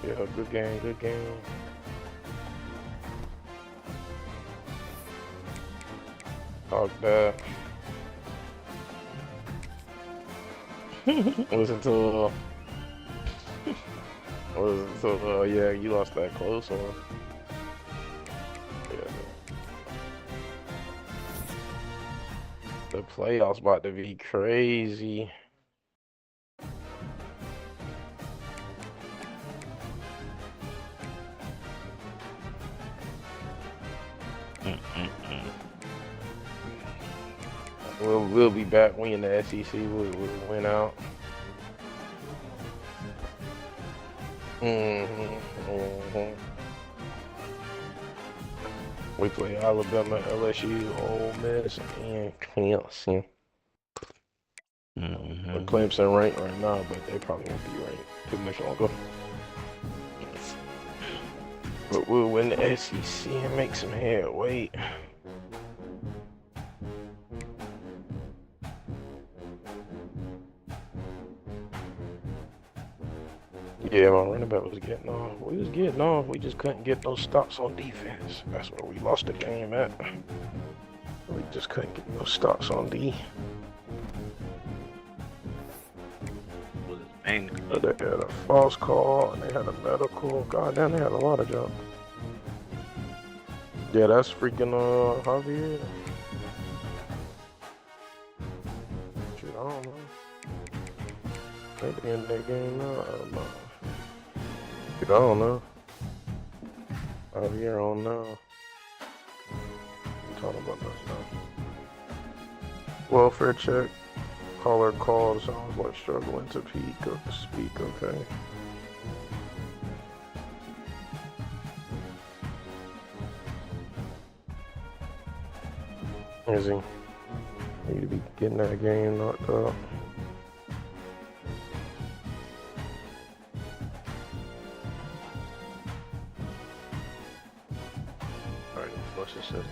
Yeah, good game, good game. Talk that. Listen to yeah, you lost that close one. Yeah. The playoffs about to be crazy. We'll be back. We in the SEC. We'll win out. We play Alabama, LSU, Ole Miss, and Clemson. Clemson ranked right now, but they probably won't be ranked too much longer. But we'll win the SEC and make some headway. Yeah, my running back was getting off. We was getting off. We just couldn't get no stops on defense. That's where we lost the game at. We just couldn't get no stops on D. Ain't They had a false call and they had a medical. God damn, they had a lot of junk. Yeah, that's freaking Javier. Shit, I don't know. Maybe in that game now. I don't know. Shit, I don't know. Javier on now. I'm talking about this now. Welfare check. Caller called. Sounds like struggling to speak. Okay. Is he? Need to be getting that game knocked out. Buster said.